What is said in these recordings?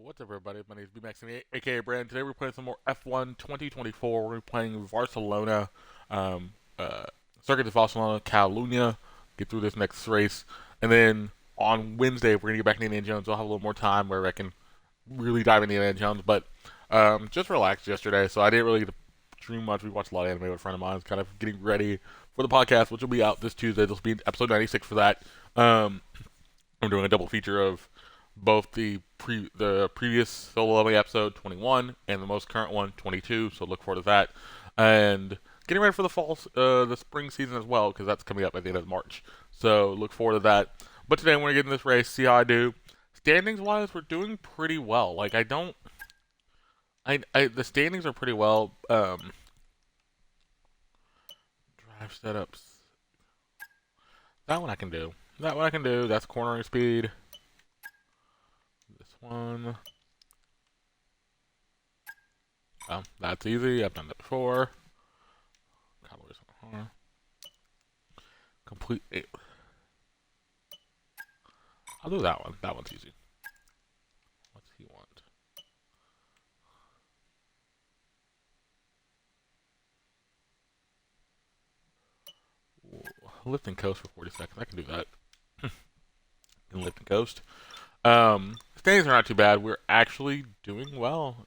What's up, everybody? My name is BMax, aka Brand. Today we're playing some more F1 2024. We're playing Barcelona, um, uh, Circuit de Barcelona, Catalunya. Get through this next race, and then on Wednesday we're gonna get back into Indiana Jones. I'll have a little more time where I can really dive into Indiana Jones, but just relaxed yesterday, so I didn't really get to stream much. We watched a lot of anime with a friend of mine, kind of getting ready for the podcast, which will be out this Tuesday. This will be episode 96 for that. I'm doing a double feature of both the previous solo leveling episode 21 and the most current one 22. So look forward to that, and getting ready for the spring season as well, because that's coming up at the end of March. So look forward to that. But today I'm going to get in this race, see how I do. Standings wise, we're doing pretty well. Like the standings are pretty well. Drive setups. That one I can do. That one I can do. That's cornering speed. This one. Oh, that's easy. I've done that before. Cowboys on the horn. Complete. I'll do that one. That one's easy. What's he want? Ooh, lift and coast for 40 seconds. I can do that. Can lift and coast. Standings are not too bad. We're actually doing well.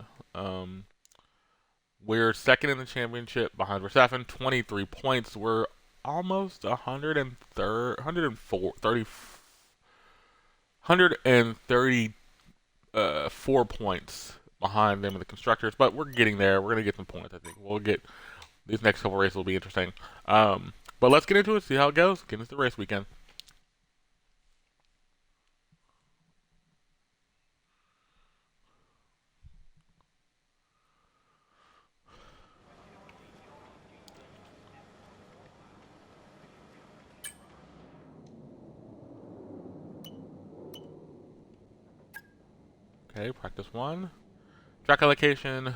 We're second in the championship behind Verstappen, 23 points. We're almost 134 points behind them in the constructors, but we're getting there. We're gonna get some points. I think we'll get these next couple races will be interesting. But let's get into it. See how it goes. Get into the race weekend. Okay, practice one. Track allocation,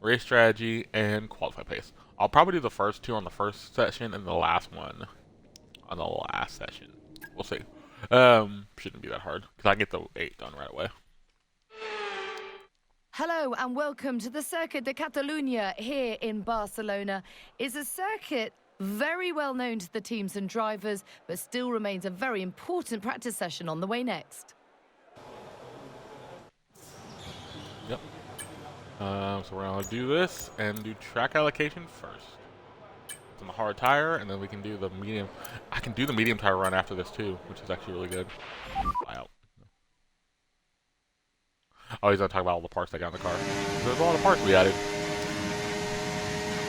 race strategy, and qualify pace. I'll probably do the first two on the first session and the last one on the last session. We'll see. Shouldn't be that hard because I get the 8 done right away. Hello and welcome to the Circuit de Catalunya here in Barcelona. It's a circuit very well known to the teams and drivers, but still remains a very important practice session on the way next. Yep. So we're gonna do this and do track allocation first. It's on the hard tire, and then we can do the medium. I can do the medium tire run after this too, which is actually really good. Wow. Oh, he's gonna talk about all the parts I got in the car. There's a lot of parts we added.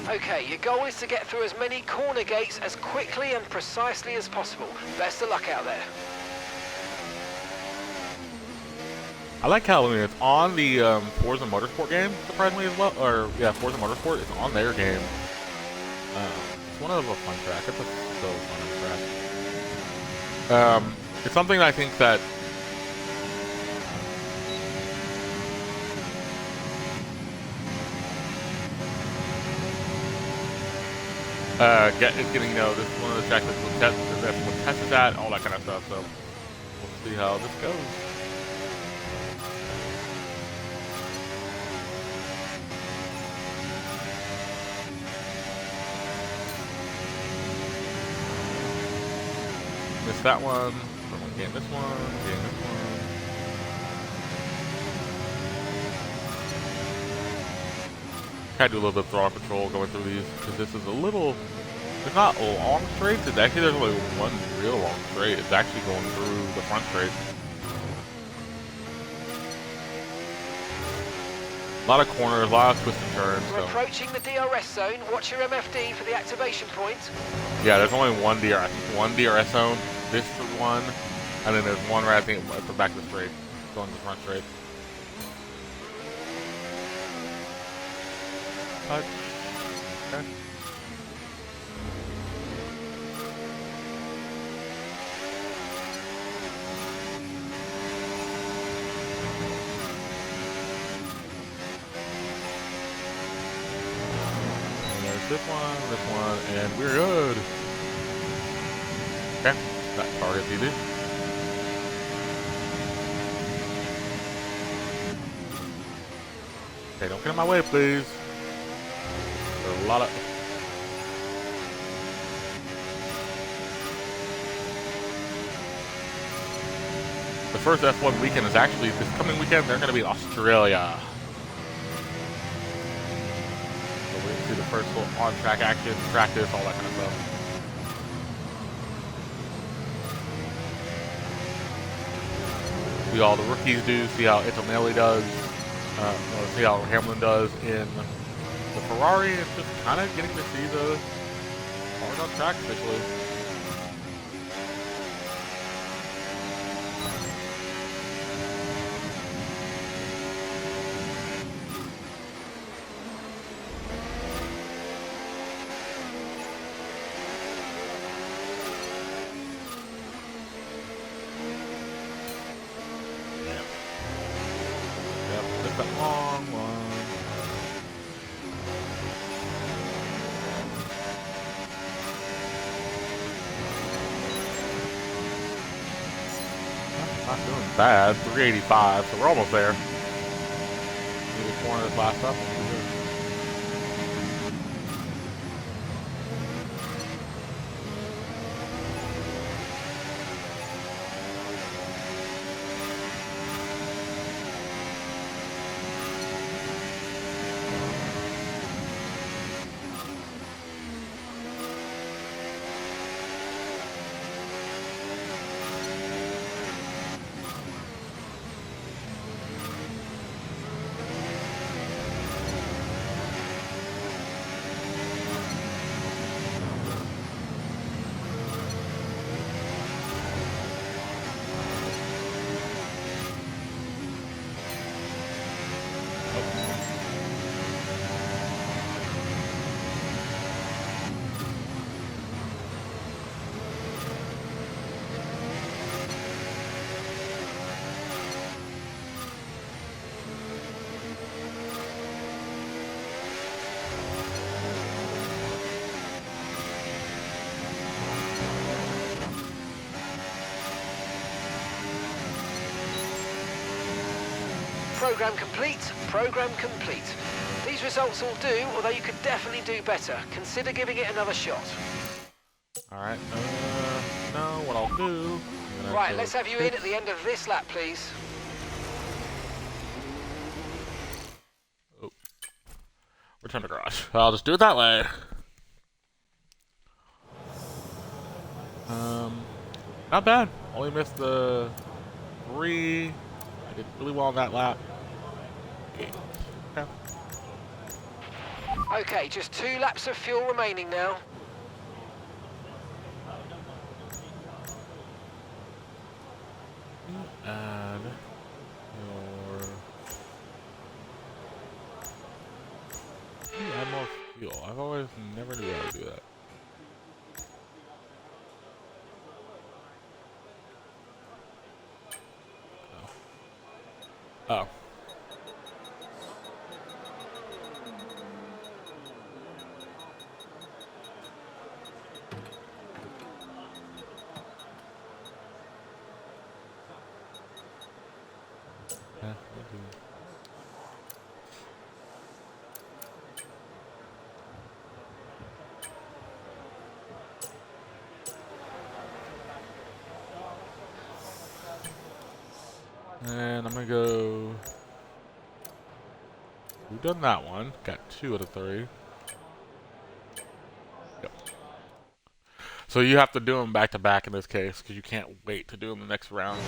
Okay, your goal is to get through as many corner gates as quickly and precisely as possible. Best of luck out there. I like Catalunya. It's on the Forza Motorsport game, surprisingly as well. Or yeah, Forza Motorsport is on their game. It's one of a fun track. It's a so fun track. It's something I think that it's getting, this is one of the tracks that tests that, all that kind of stuff. So we'll see how this goes. Missed that one. Getting this one. Getting this one. Try to do a little bit of throttle control going through these, because this is a little. It's not long straights. It's actually, there's only one real long straight. It's actually going through the front straight. A lot of corners, a lot of twists and turns. We're approaching the DRS zone. Watch your MFD for the activation point. Yeah, there's only one DRS zone. This is one, and then there's one right, I think, at the back of the straight, going to the front straight. Touch. Okay. This one, and we're good. Okay, that target's easy. Okay, don't get in my way, please. There are a lot of... The first F1 weekend is actually this coming weekend. They're going to be in Australia. So we're going to see the first full on-track action, practice, all that kind of stuff. See all the rookies do. See how Antonelli does. See how Hamlin does in the Ferrari. And just kind of getting to see the cars on track officially. That long one. Not doing bad. 385, so we're almost there. Maybe corner this last up. Program complete, program complete. These results will do, although you could definitely do better. Consider giving it another shot. Alright, no, what I'll do... Right, let's have you in at the end of this lap, please. Oh. Return to garage. I'll just do it that way. Not bad. Only missed the 3. I did really well on that lap. Okay. Okay, just 2 laps of fuel remaining now. Add more fuel. I've always never knew how to do that. Oh. And I'm gonna go. We've done that one. Got 2 out of 3. Yep. So you have to do them back to back in this case because you can't wait to do them the next round.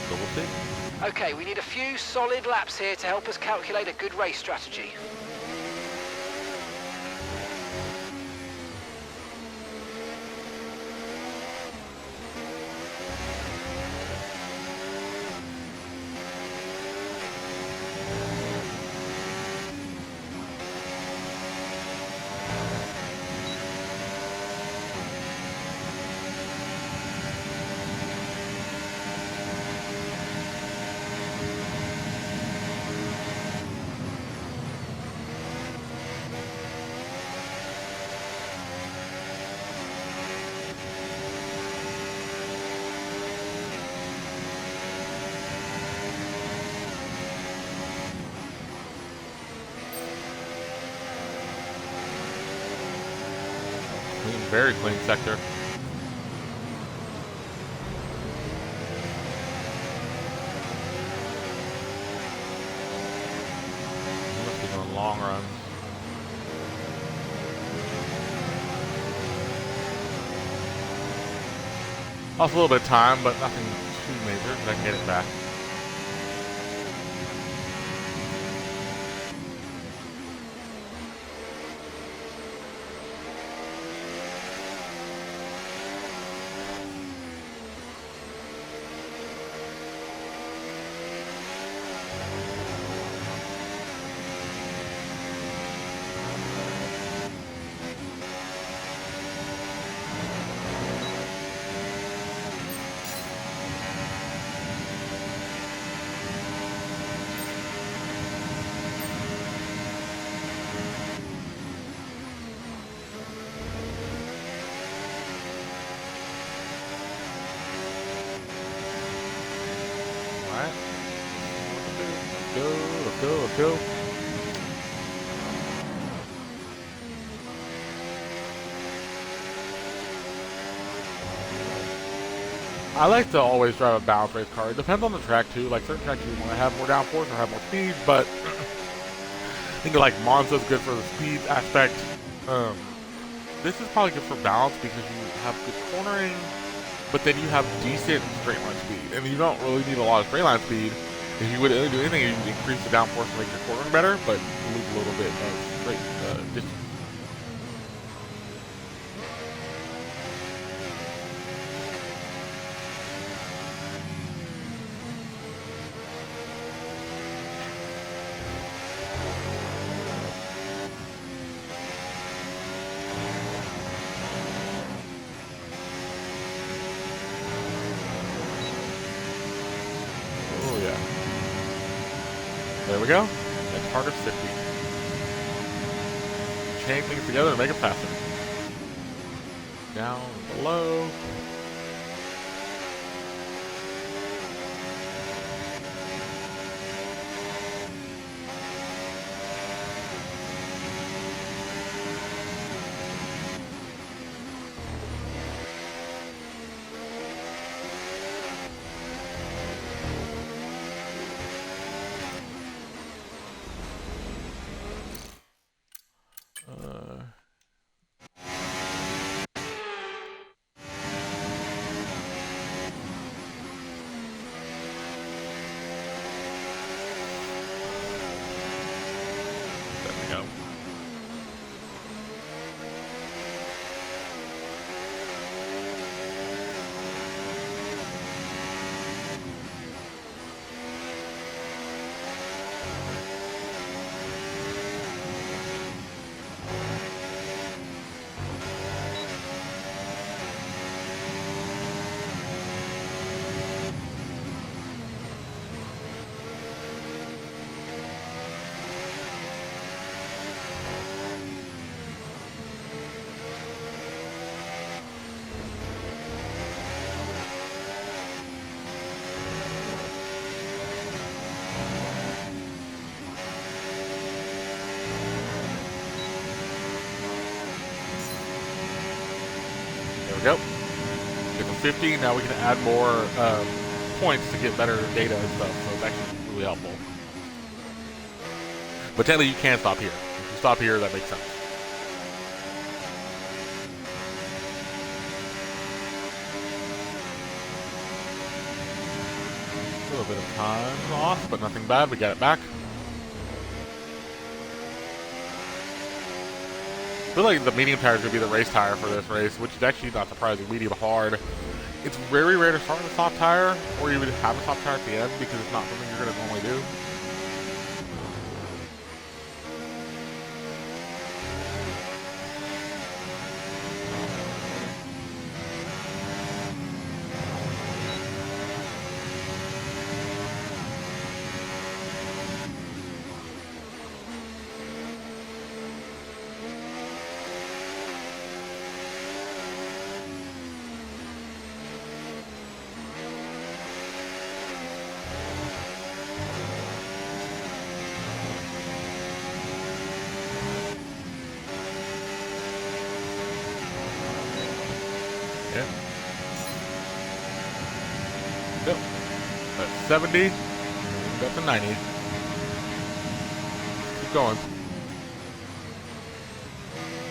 So we'll see. Okay, we need a few solid laps here to help us calculate a good race strategy. Clean, very clean sector. He must be doing long runs. Lost a little bit of time, but nothing too major. I can get it back. Alright. Let's go. I like to always drive a balanced race car. It depends on the track too. Like certain tracks you want to have more downforce or have more speed, but I think like Monza's good for the speed aspect. This is probably good for balance because you have good cornering, but then you have decent straight line speed, and you don't really need a lot of straight line speed. If you would do anything, you would increase the downforce to make your cornering better, but you lose a little bit of straight distance. Oh yeah. There we go. Next target's 50. Chain things together to make it faster. Down below. There we go. There we go. Get to 50. Now we can add more points to get better data and stuff. So it's actually really helpful. But technically, you can stop here. If you stop here, that makes sense. A little bit of time lost, but nothing bad. We got it back. I feel like the medium tire is going to be the race tire for this race, which is actually not surprising. Medium hard. It's very rare to start with a soft tire, or even have a soft tire at the end because it's not something you're going to normally do. Yeah. Yep. That's 70. Got to 90. Keep going.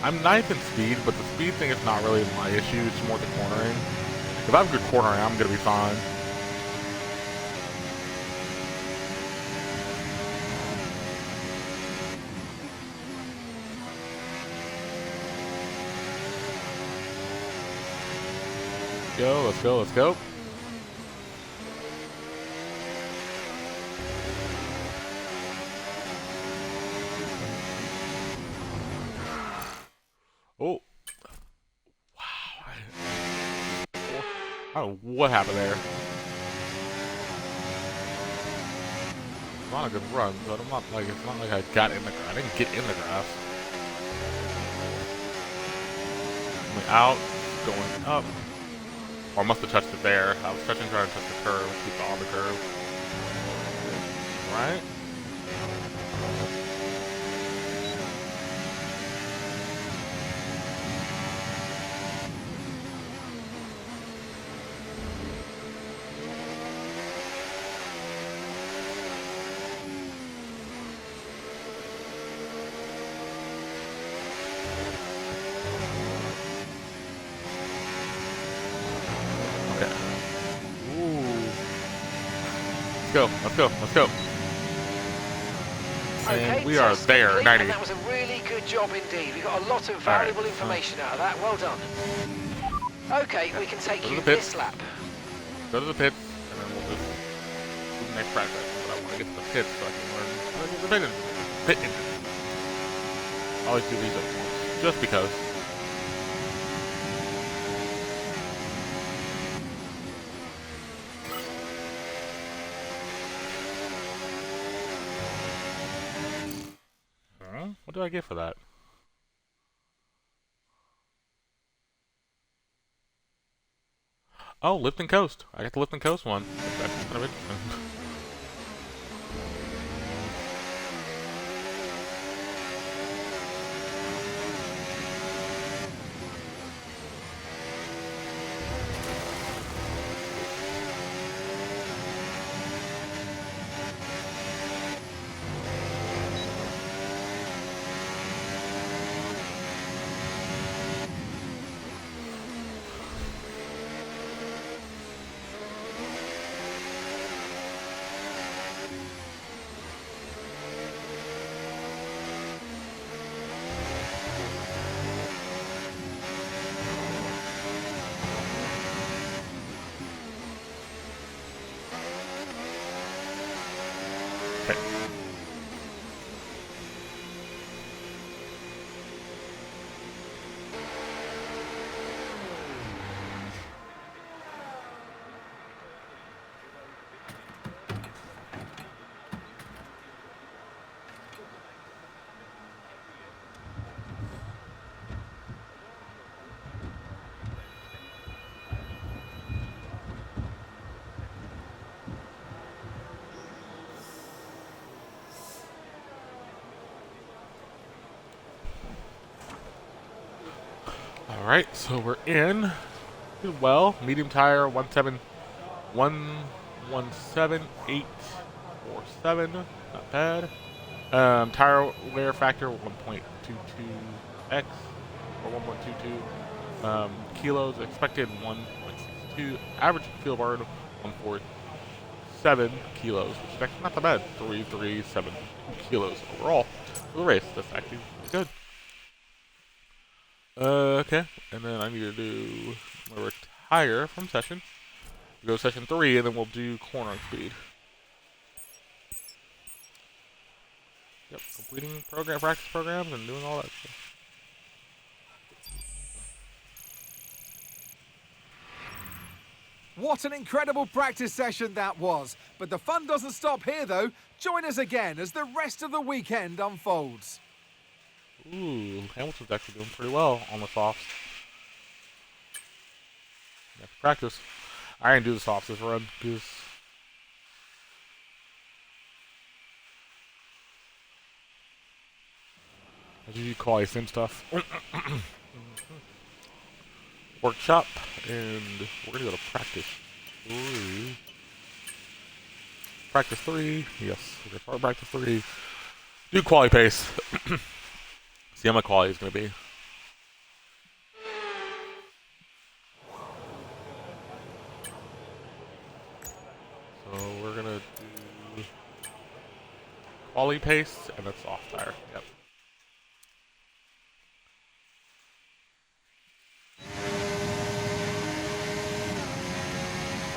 I'm ninth in speed, but the speed thing is not really my issue. It's more the cornering. If I have good cornering, I'm gonna be fine. Go, let's go, let's go. Oh. Wow. I don't know what happened there. It's not a good run, but I'm not like, it's not like I got in the grass. I didn't get in the grass. Going out, going up. Or I must have touched it there. I was trying to touch the curve, keep it on the curve. Right? Okay. Ooh. Let's go, let's go, let's go. And Okay, we are test there, complete, 90. and that was a really good job indeed. We got a lot of valuable information out of that. Well done. Okay, we can take you this lap. Go to the pits, and then we'll just do the next practice. But I want to get to the pits so I can learn the pit engine. I always do these at once, just because. Huh? What did I get for that? Oh, lift and coast. I got the lift and coast one. That's kind of interesting. Okay. Alright, so we're in. Did well. Medium tire, 117,847. Not bad. Tire wear factor, 1.22x, or 1.22. Kilos expected, 1.62. Average fuel burn, 147 kilos, which is actually not that bad. 337 kilos overall for the race. That's actually good. Okay, and then I need to do my retire from session. Go to session 3, and then we'll do cornering speed. Yep, completing practice programs and doing all that stuff. What an incredible practice session that was. But the fun doesn't stop here, though. Join us again as the rest of the weekend unfolds. Ooh, Hamilton's actually doing pretty well on the softs. Have to practice. I didn't do the softs this run because I usually call sim stuff. workshop, and we're gonna go to practice 3. Practice 3, yes, we're gonna start practice 3. Do quality pace. See how my quality is gonna be. So we're gonna do quality pace, and that's off tire. Yep.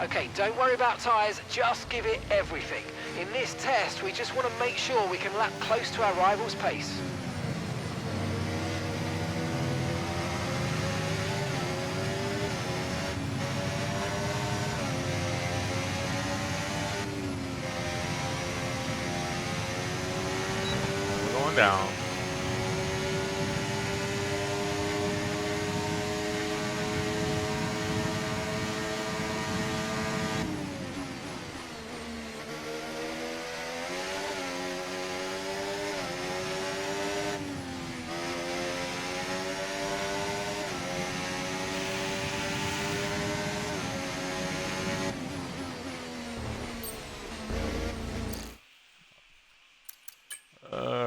Okay, don't worry about tyres, just give it everything. In this test, we just want to make sure we can lap close to our rival's pace. We're going down.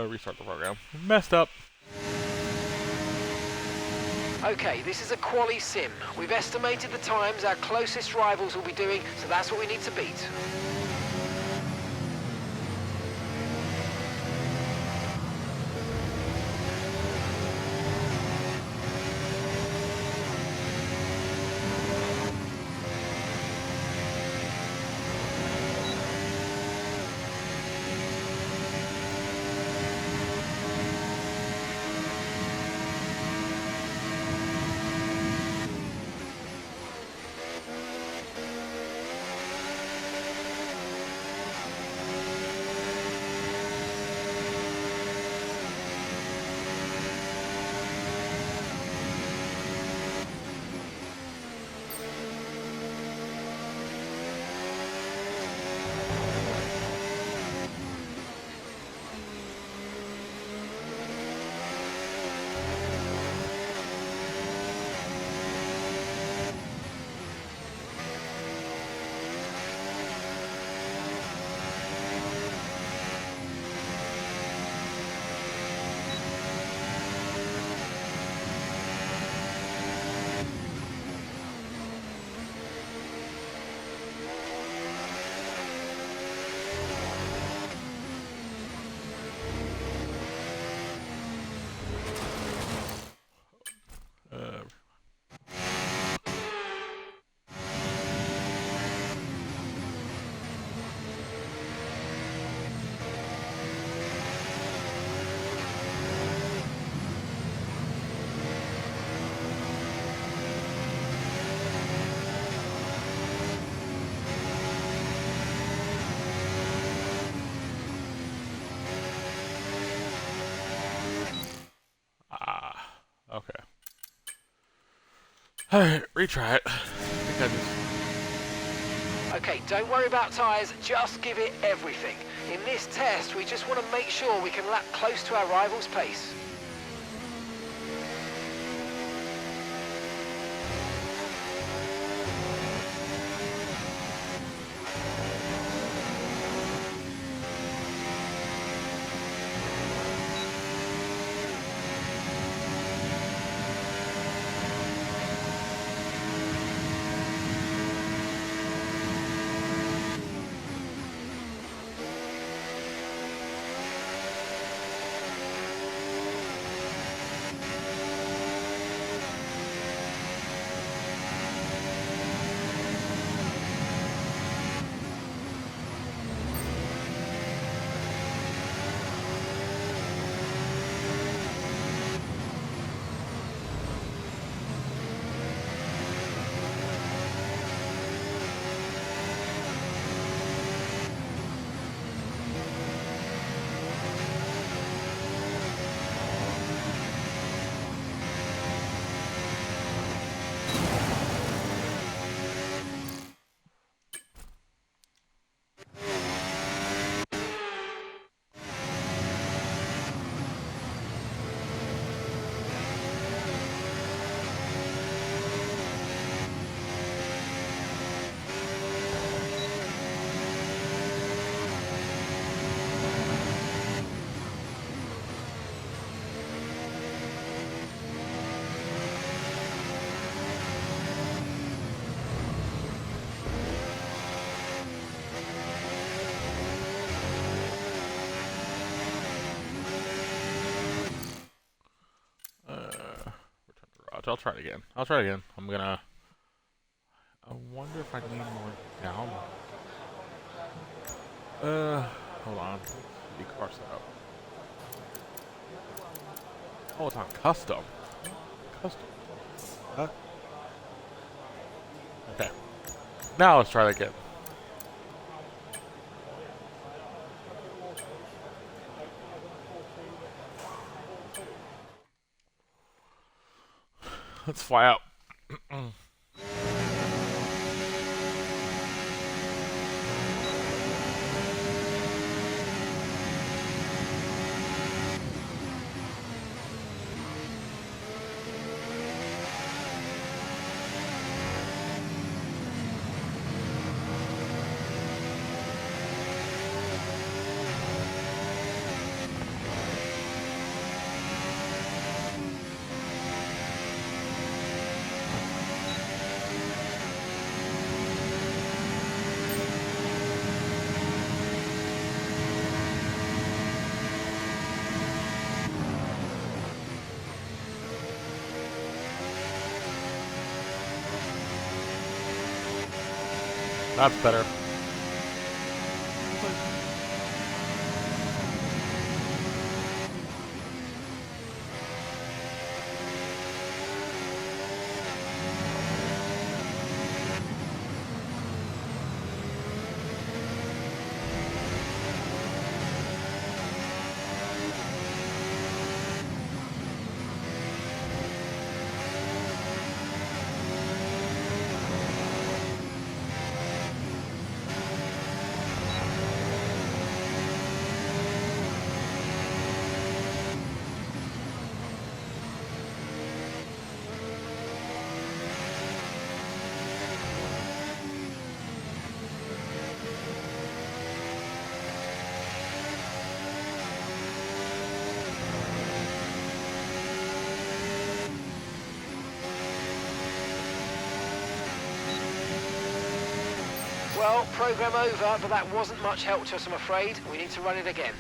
Restart the program. Messed up. Okay, this is a quali sim. We've estimated the times our closest rivals will be doing, so that's what we need to beat. Okay. Alright, retry it. I think I just... Okay, don't worry about tyres, just give it everything. In this test, we just want to make sure we can lap close to our rival's pace. I'll try it again. I'll try it again. I'm gonna. I wonder if I need more down. Hold on. The car setup. Oh, it's on custom. Custom. Huh? Okay. Now let's try that again. Let's fly out. That's better. Well, program over, but that wasn't much help to us, I'm afraid. We need to run it again.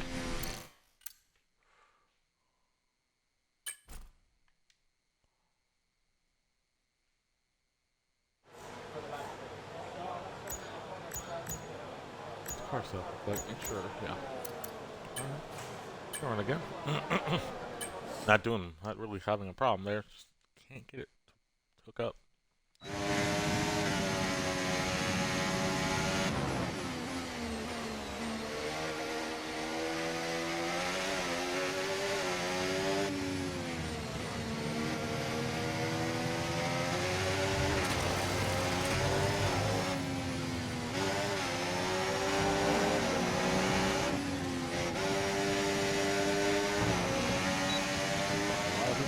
Car setup, but make sure, yeah. Alright. Going again. Not really having a problem there. Just can't get it to hook up.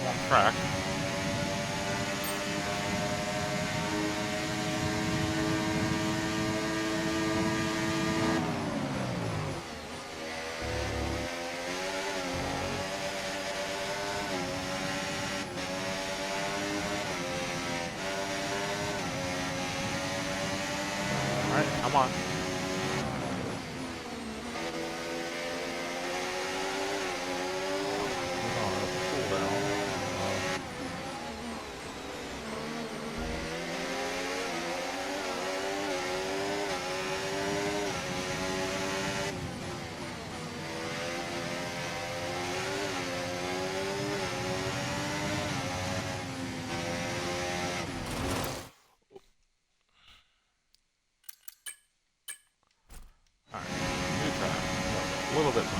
On track. Alright, come on. Cool down. Alright, new time. A little bit much.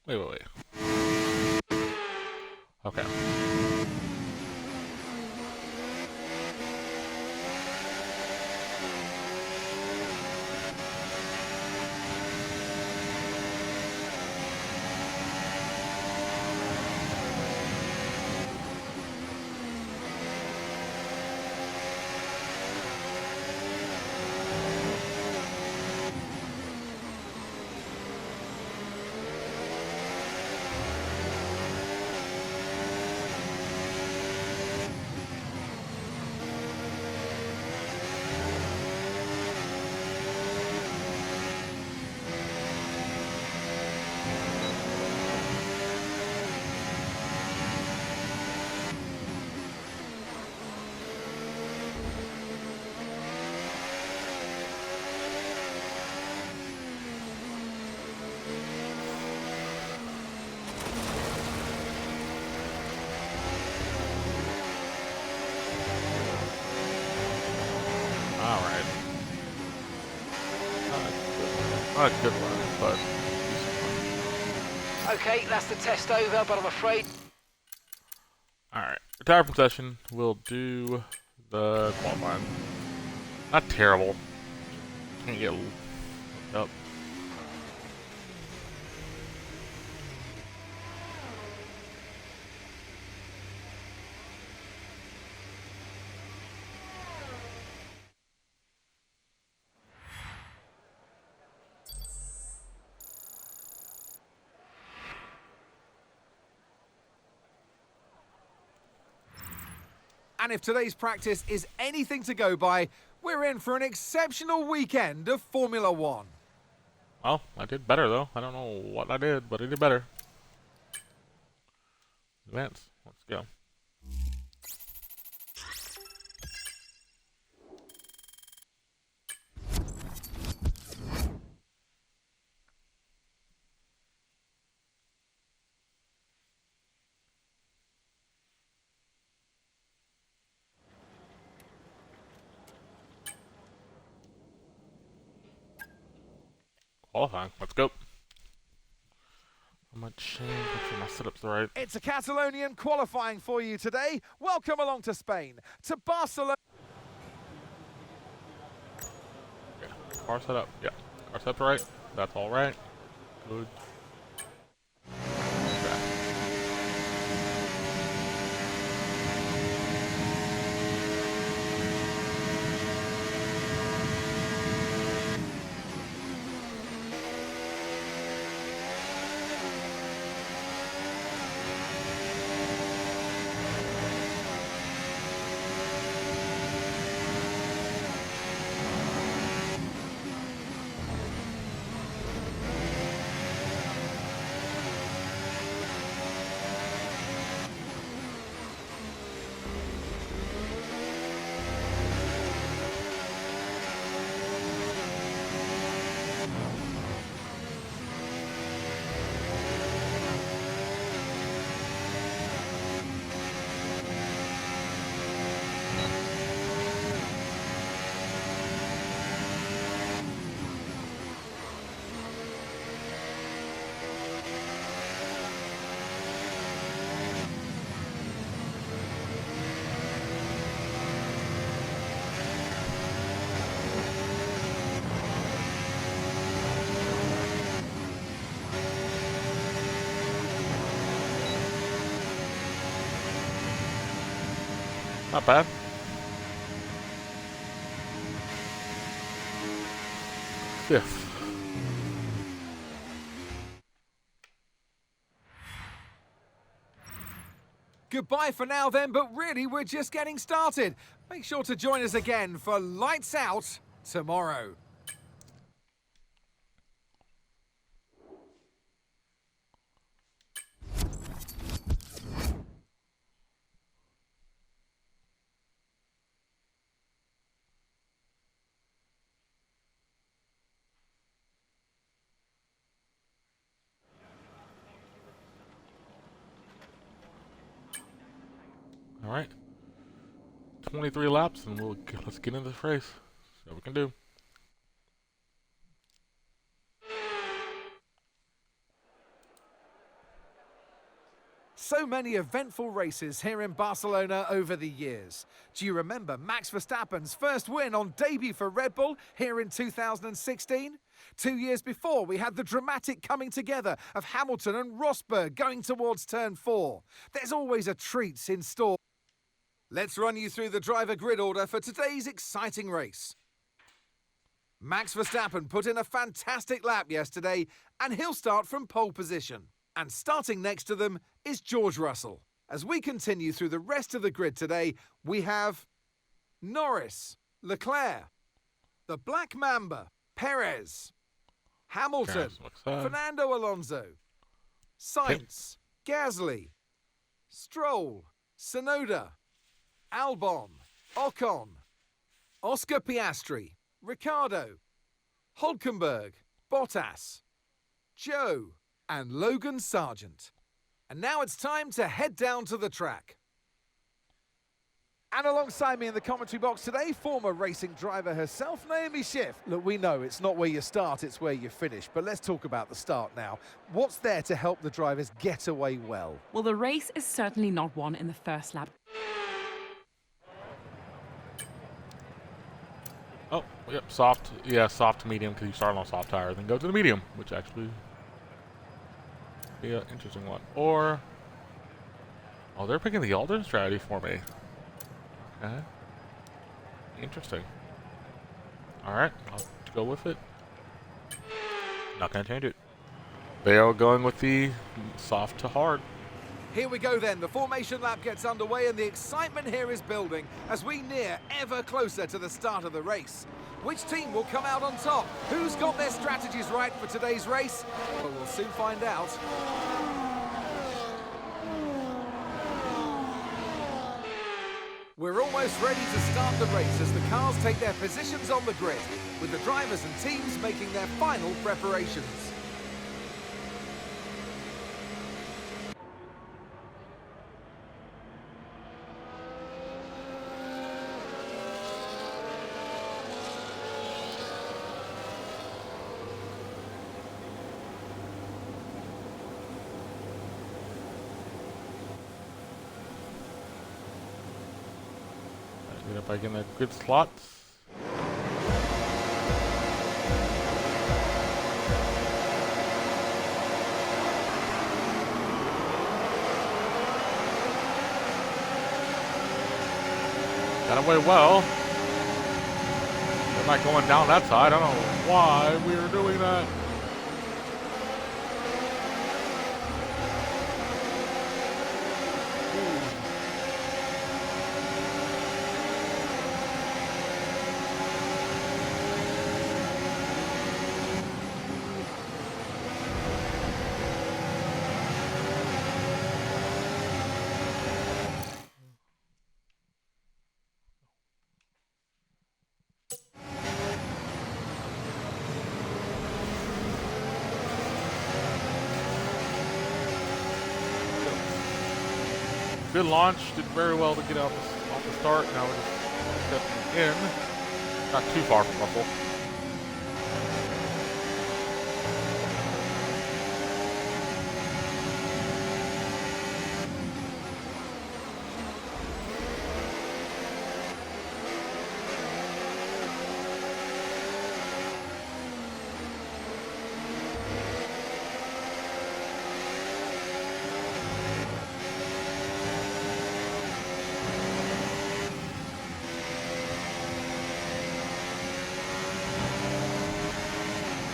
Wait. Okay. Not a good run, but Okay, that's the test over, but I'm afraid... alright. Retire from session. We'll do the qualifying. Not terrible. Can't get up. And if today's practice is anything to go by, we're in for an exceptional weekend of Formula One. Well, I did better though. I don't know what I did, but I did better. Advance. Let's go. Qualifying. Let's go. I'm gonna change. Make sure my setup's right. It's a Catalonian qualifying for you today. Welcome along to Spain, to Barcelona. Yeah. Car setup. Yeah. Car setup's right. That's all right. Good. Okay. Not bad. Fifth. Goodbye for now then, but really we're just getting started. Make sure to join us again for Lights Out tomorrow. All right. 23 laps, and let's get into this race. See what we can do. So many eventful races here in Barcelona over the years. Do you remember Max Verstappen's first win on debut for Red Bull here in 2016? 2 years before, we had the dramatic coming together of Hamilton and Rosberg going towards turn 4. There's always a treat in store. Let's run you through the driver grid order for today's exciting race. Max Verstappen put in a fantastic lap yesterday, and he'll start from pole position. And starting next to them is George Russell. As we continue through the rest of the grid today, we have Norris, Leclerc, the Black Mamba, Perez, Hamilton, Fernando Alonso, Sainz, Gasly, Stroll, Tsunoda, Albon, Ocon, Oscar Piastri, Ricciardo, Hulkenberg, Bottas, Joe, and Logan Sargent. And now it's time to head down to the track. And alongside me in the commentary box today, former racing driver herself, Naomi Schiff. Look, we know it's not where you start, it's where you finish. But let's talk about the start now. What's there to help the drivers get away well? Well, the race is certainly not won in the first lap. Oh, yep, soft. Yeah, soft to medium because you start on soft tire, then go to the medium, which actually be an interesting one. Or, oh, they're picking the alternate strategy for me. Okay. Interesting. Alright, I'll go with it. Not gonna change it. They are going with the soft to hard. Here we go then, the formation lap gets underway and the excitement here is building as we near ever closer to the start of the race. Which team will come out on top? Who's got their strategies right for today's race? Well, we'll soon find out. We're almost ready to start the race as the cars take their positions on the grid, with the drivers and teams making their final preparations. Get up back in that good slot. Got away well. They're not going down that side. I don't know why we were doing that. Good launch, did very well to get off the start. Now we're just stepping in. Not too far from Russell.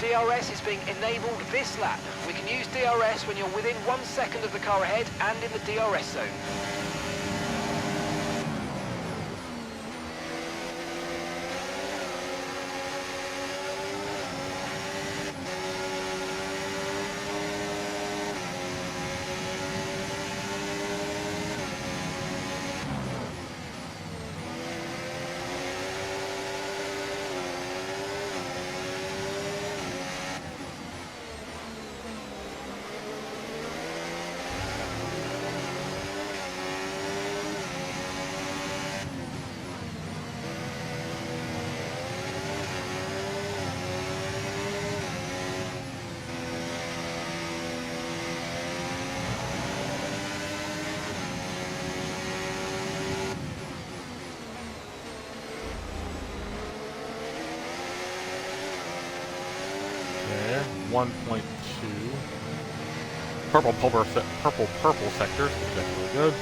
DRS is being enabled this lap. We can use DRS when you're within 1 second of the car ahead and in the DRS zone. There, 1.2. Purple sectors, which is really good.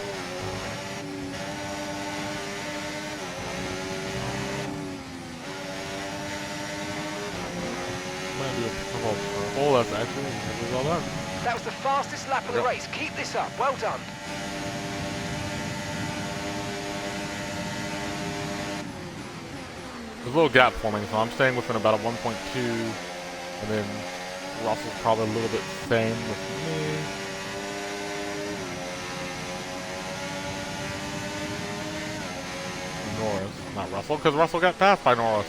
I'm gonna do a purple. That's actually really well done. That was the fastest lap of the race. Keep this up. Well done. There's a little gap forming, so I'm staying within about a 1.2, and then Russell's probably a little bit same with me. Norris, not Russell, because Russell got passed by Norris.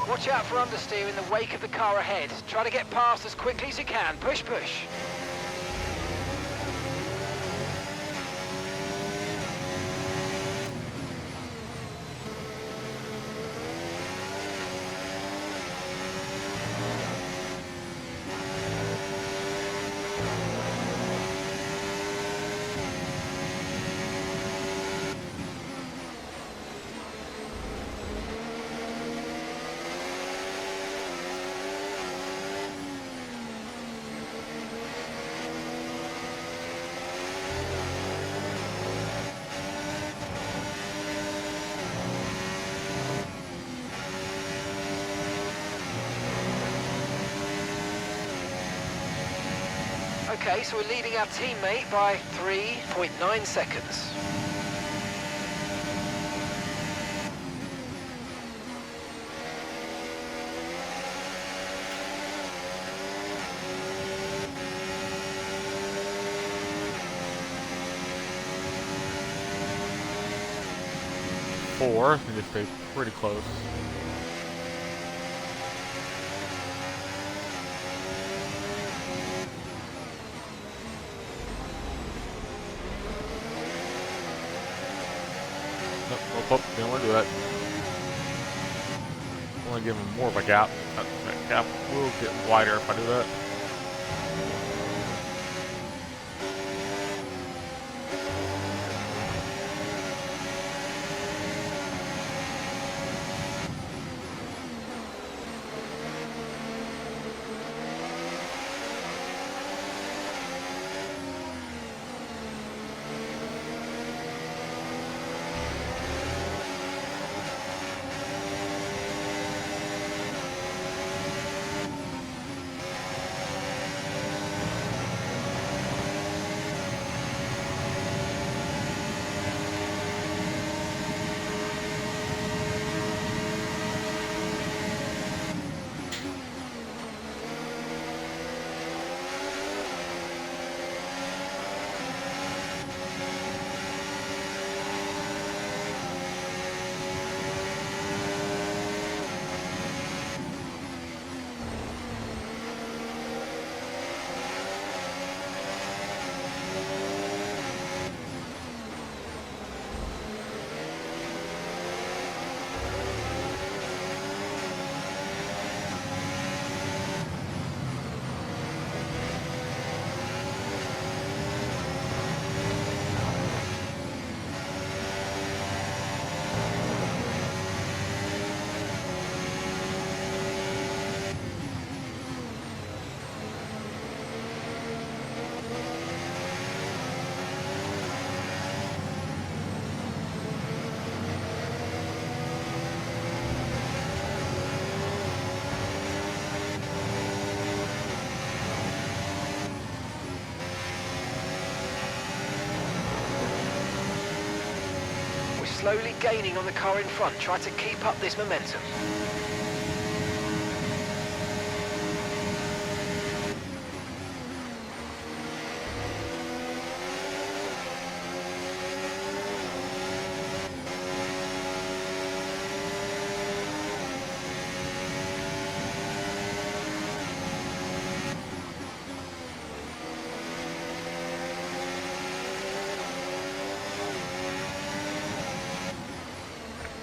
Watch out for understeer in the wake of the car ahead. Try to get past as quickly as you can. Push, push. Okay, so we're leading our teammate by 3.9 seconds. Four. We just stay pretty close. Nope, nope, nope, didn't want to do that. I want to give him more of a gap. That gap will get wider if I do that. Slowly gaining on the car in front. Try to keep up this momentum.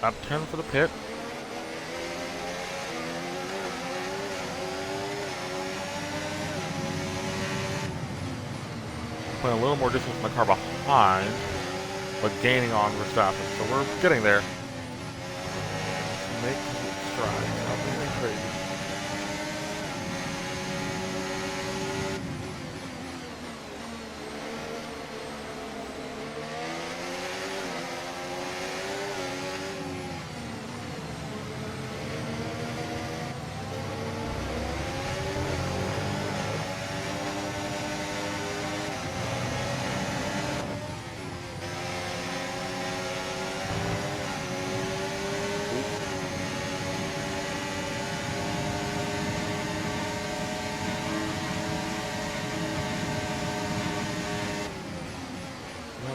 Lap 10 for the pit. Playing a little more distance from the car behind, but gaining on Verstappen. So we're getting there. Make strides. Not anything crazy.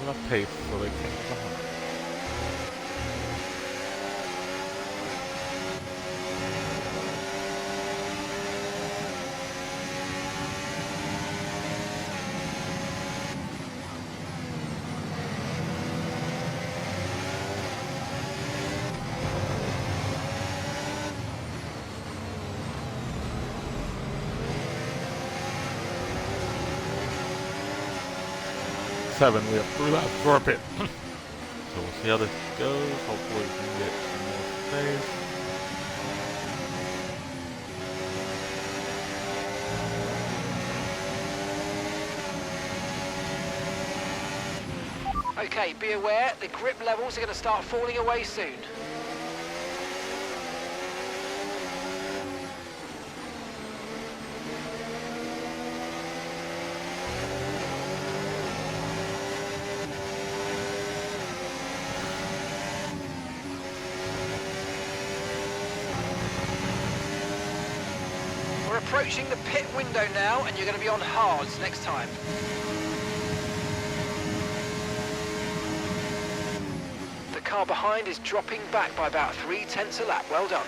Enough pace so they can't get behind. Seven, we have 3 laps for our pit. So we'll see how this goes. Hopefully we can get some more space. Okay, be aware, the grip levels are going to start falling away soon. approaching the pit window now, and you're going to be on hards next time. The car behind is dropping back by about 0.3 a lap. Well done.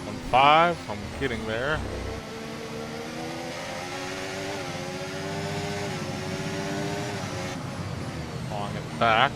On 5, I'm getting there. Clawing it back.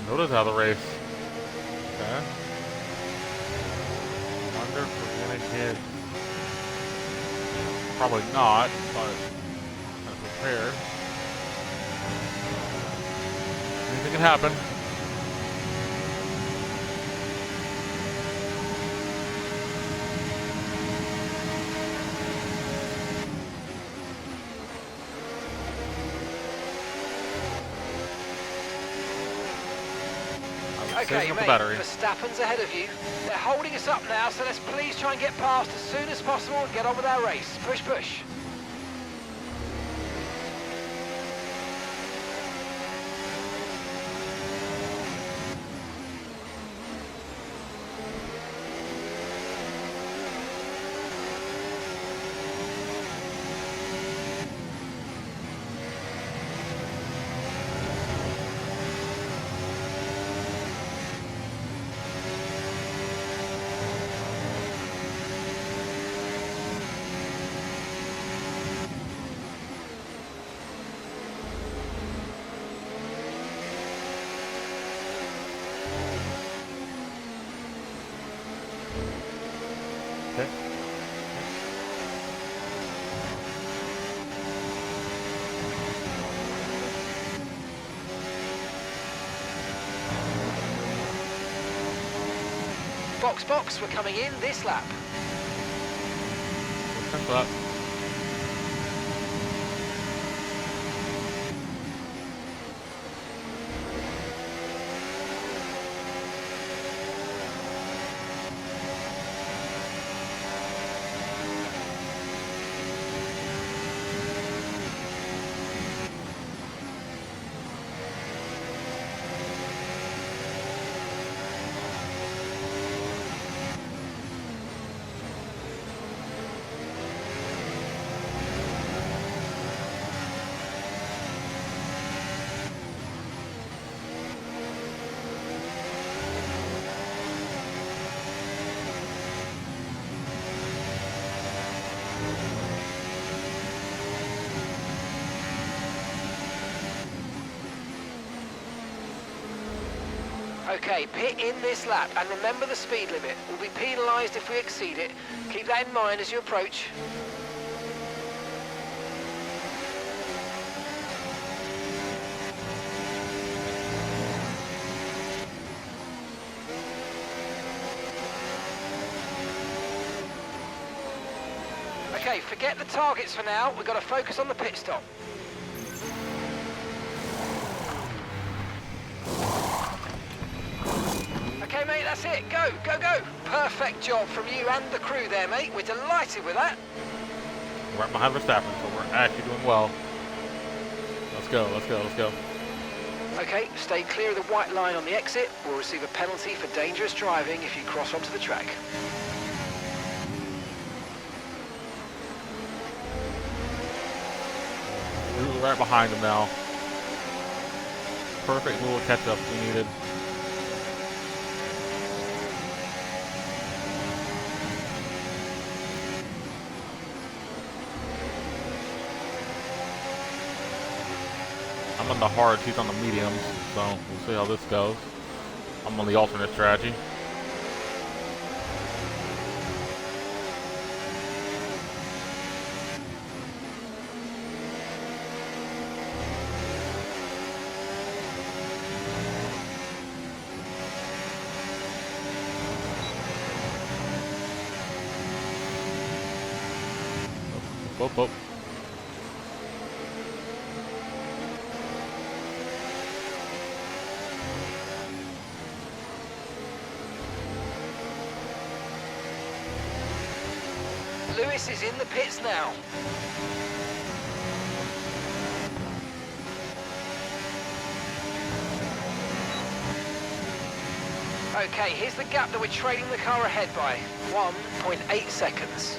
Notice how the race. Okay. Wonder if we're gonna hit. Probably not, but kind of prepared. Anything can happen. Okay, Saving up mate, the battery. Verstappen's ahead of you. They're holding us up now, so let's please try and get past as soon as possible and get on with our race. Push, push. Okay. Box, box, we're coming in this lap. That's that. Okay, pit in this lap, and remember the speed limit. We'll be penalised if we exceed it. Keep that in mind as you approach. Okay, forget the targets for now. We've got to focus on the pit stop. Okay, mate, that's it. Go, go, go. Perfect job from you and the crew there, mate. We're delighted with that. We're right behind Verstappen, so we're actually doing well. Let's go, let's go, let's go. Okay, stay clear of the white line on the exit. We'll receive a penalty for dangerous driving if you cross onto the track. We're right behind him now. Perfect little catch-up we needed. I'm on the hards, he's on the mediums, so we'll see how this goes. I'm on the alternate strategy. Whoop, whoop. Lewis is in the pits now. Okay, here's the gap that we're trailing the car ahead by. 1.8 seconds.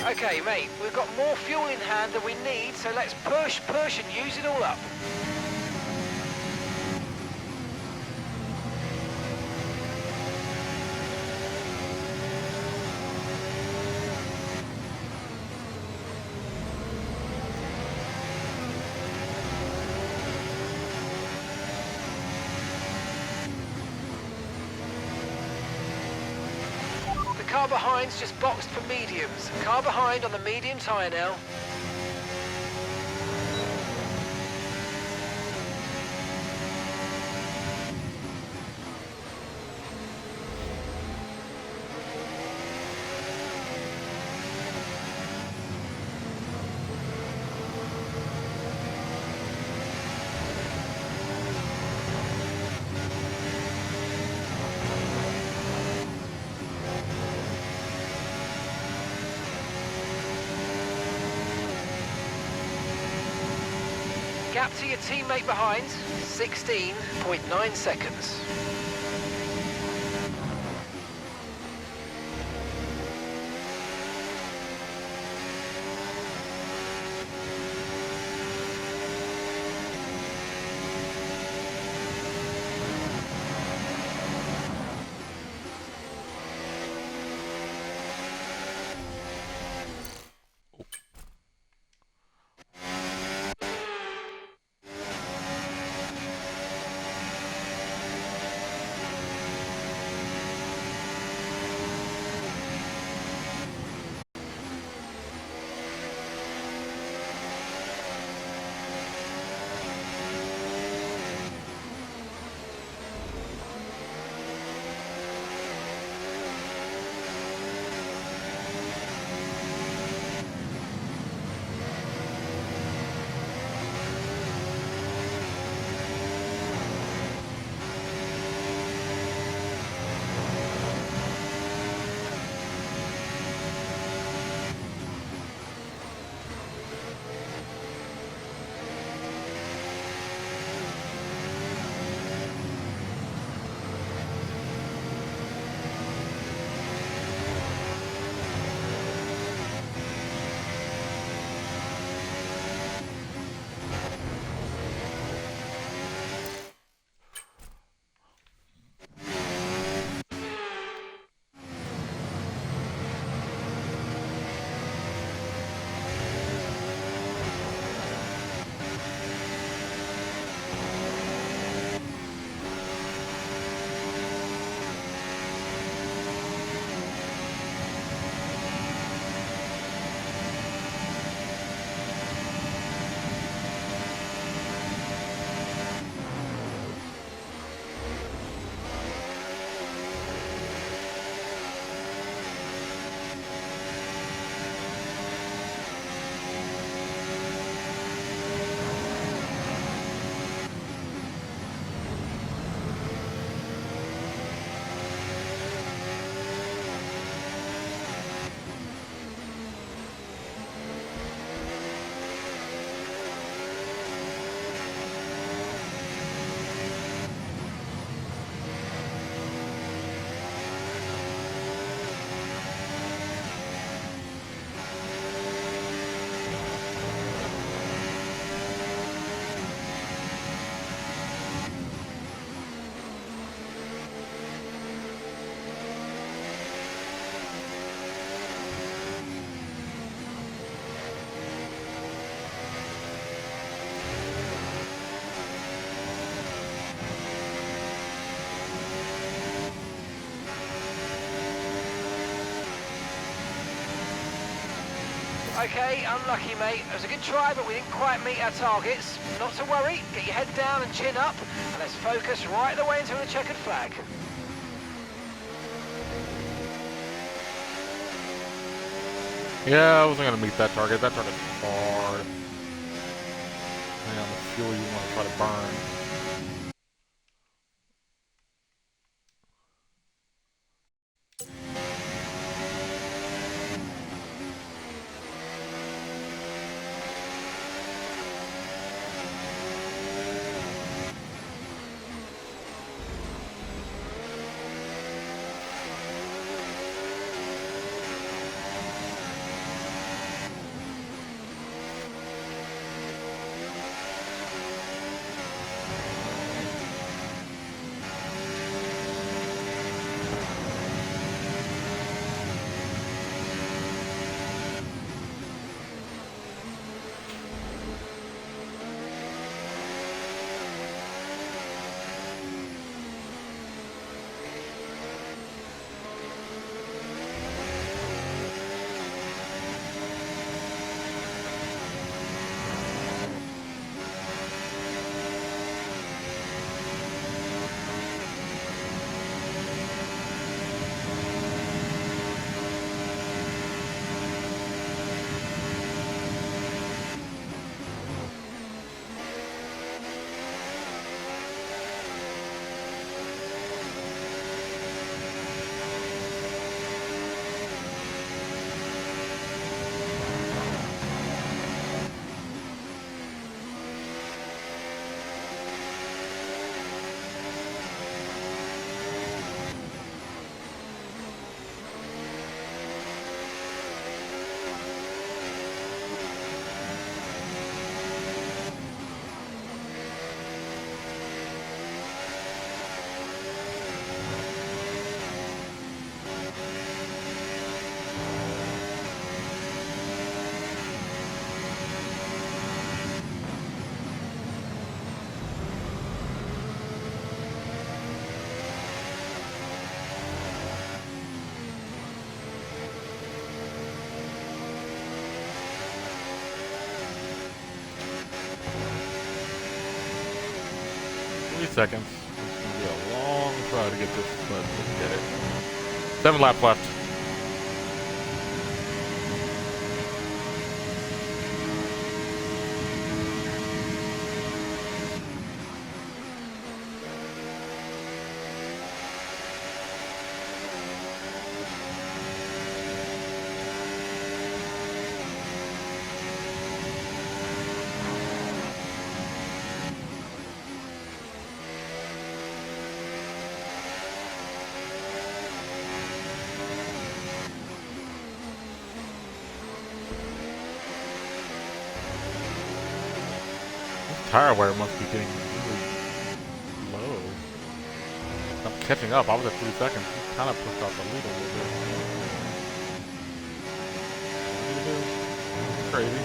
Okay, mate, we've got more fuel in hand than we need, so let's push, and use it all up. The car behind's just boxed for mediums. Car behind on the medium tyre now. Gap to your teammate behind, 16.9 seconds. Okay, unlucky, mate. It was a good try, but we didn't quite meet our targets. Not to worry. Get your head down and chin up, and let's focus right the way into the checkered flag. Yeah, I wasn't gonna meet that target. That target's hard. Hang on, the fuel you want to try to burn. Seconds. It's gonna be a long try to get this, but we can get it. 7 laps left. Tire wear must be getting really low. I'm catching up. I was at 3 seconds. He kind of pushed out the lead a little bit. Crazy.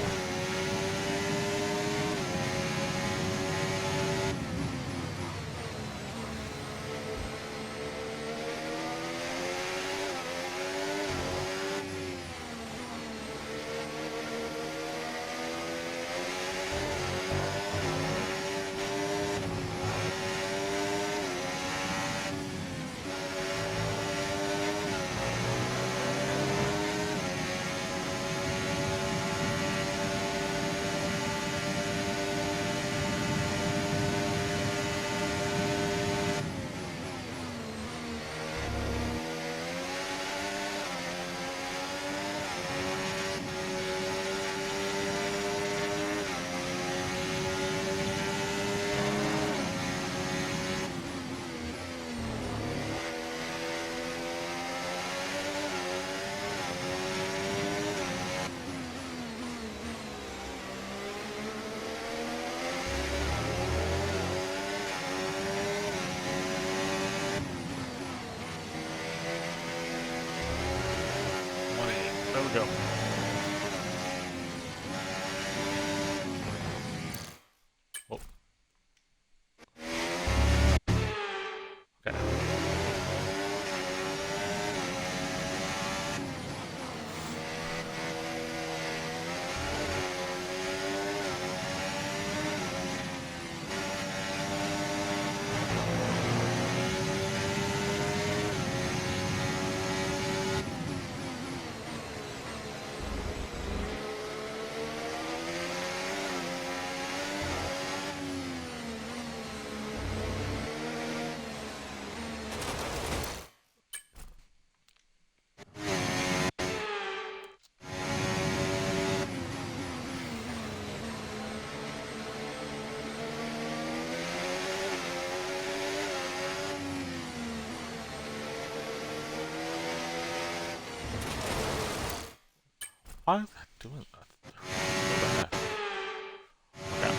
Why is that doing that? What the heck? Okay.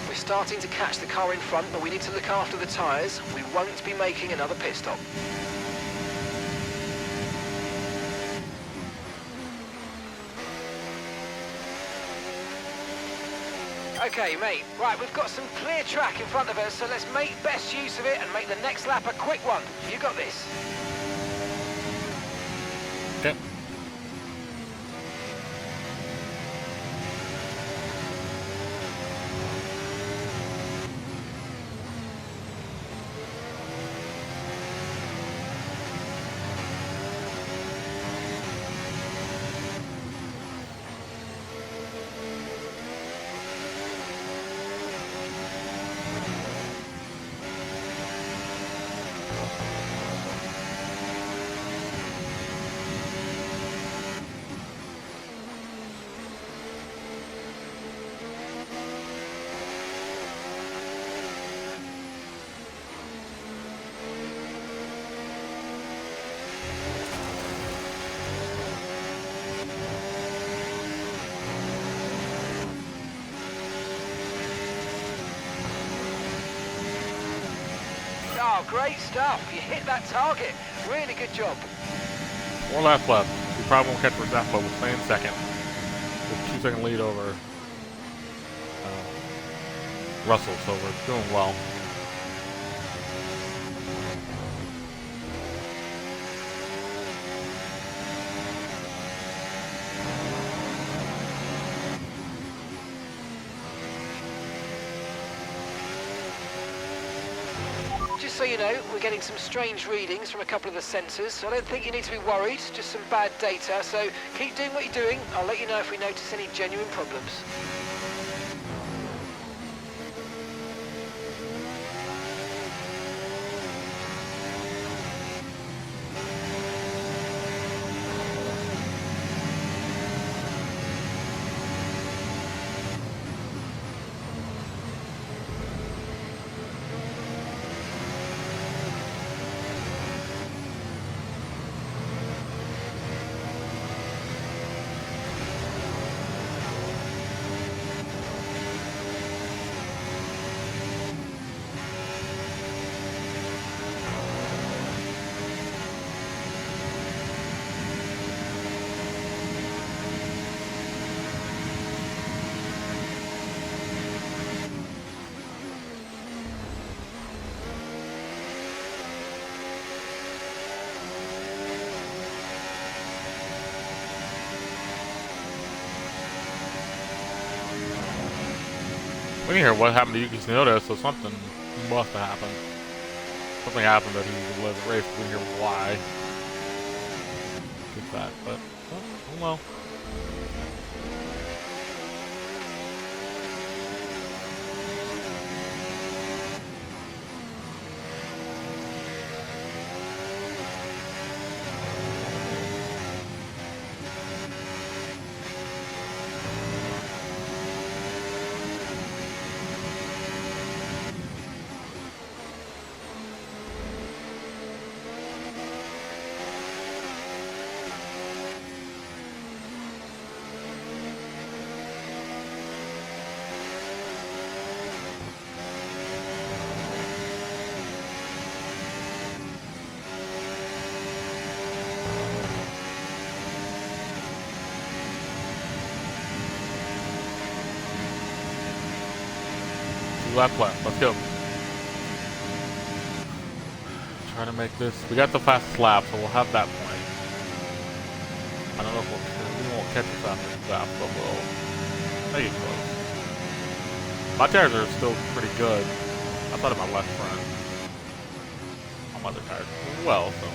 We're starting to catch the car in front, but we need to look after the tyres. We won't be making another pit stop. Okay, mate. Right, we've got some clear track in front of us, so let's make best use of it and make the next lap a quick one. You got this. Okay. Oh, great stuff. You hit that target. Really good job. 4 laps left. We probably won't catch Verstappen, but we'll stay in second. With 2-second lead over Russell, so we're doing well. Just so you know, we're getting some strange readings from a couple of the sensors, so I don't think you need to be worried, just some bad data, so keep doing what you're doing. I'll let you know if we notice any genuine problems. We didn't hear what happened to Yuki Tsunoda, so something must have happened. Something happened that he led the race. We didn't hear why. Get that, but oh well. Lap left. Let's go. Try to make this. We got the fastest lap, so we'll have that point. I don't know if we won't catch the fastest lap, but we'll make it close. My tires are still pretty good. I thought of my left front. My other tires as well, so.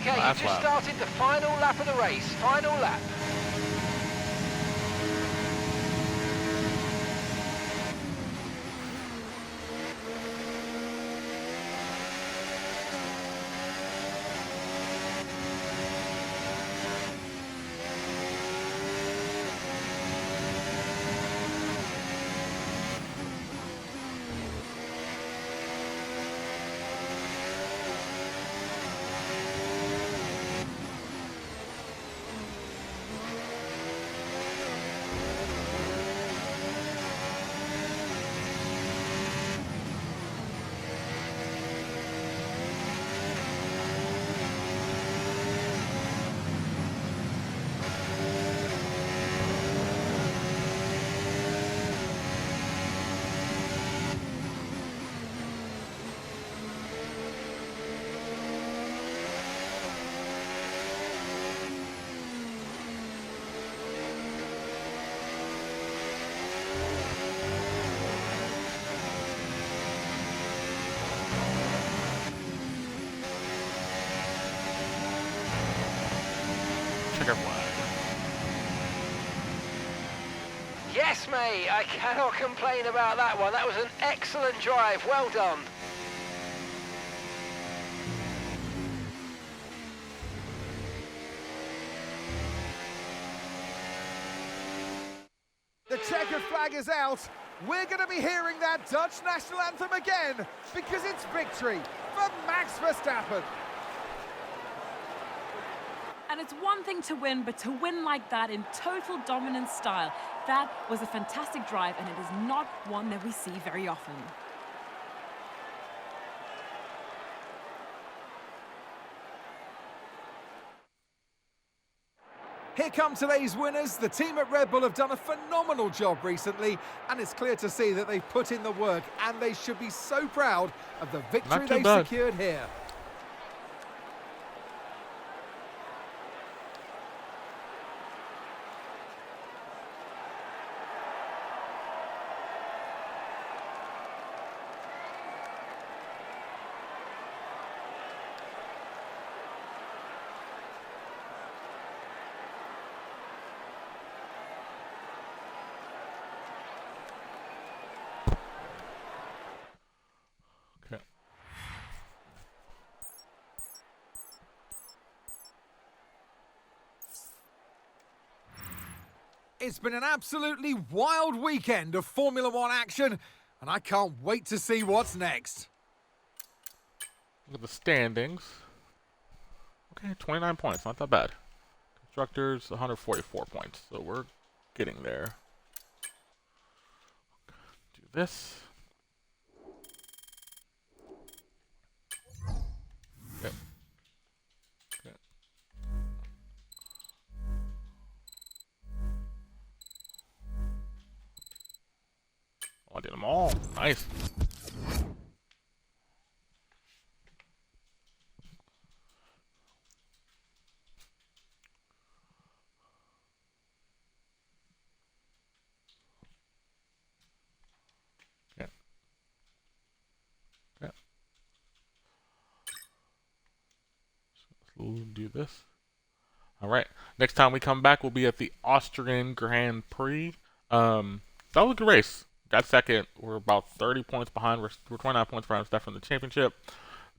Okay, you've Last just lap. started the final lap of the race. Final lap. Checker flag. Yes, mate, I cannot complain about that one. That was an excellent drive. Well done. The checkered flag is out. We're going to be hearing that Dutch national anthem again because it's victory for Max Verstappen. And it's one thing to win, but to win like that in total dominant style, that was a fantastic drive, and it is not one that we see very often. Here come today's winners. The team at Red Bull have done a phenomenal job recently, and it's clear to see that they've put in the work, and they should be so proud of the victory Not too they've bad. secured here. Okay. It's been an absolutely wild weekend of Formula One action, and I can't wait to see what's next. Look at the standings. Okay, 29 points, not that bad. Constructors, 144 points, so we're getting there. Do this. Okay. Okay. Oh, I did them all. Nice. Okay. Okay. So let's do this. All right. Next time we come back, we'll be at the Austrian Grand Prix. That was a good race. Got second. We're about 30 points behind. We're 29 points behind Steph from the championship.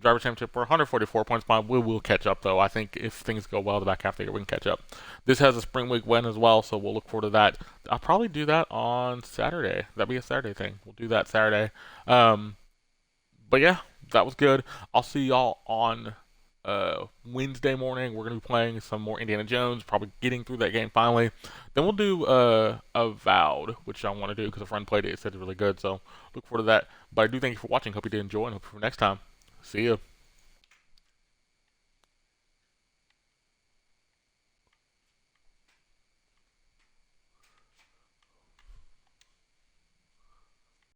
Driver championship, we're 144 points behind. We will catch up, though. I think if things go well the back half of the year, we can catch up. This has a spring week win as well, so we'll look forward to that. I'll probably do that on Saturday. That'd be a Saturday thing. We'll do that Saturday. But yeah, that was good. I'll see y'all on Wednesday morning. We're going to be playing some more Indiana Jones, probably getting through that game finally. Then we'll do Avowed, which I want to do because a friend played it. It said it's really good, so look forward to that. But I do thank you for watching. Hope you did enjoy, and hope you for next time. See ya.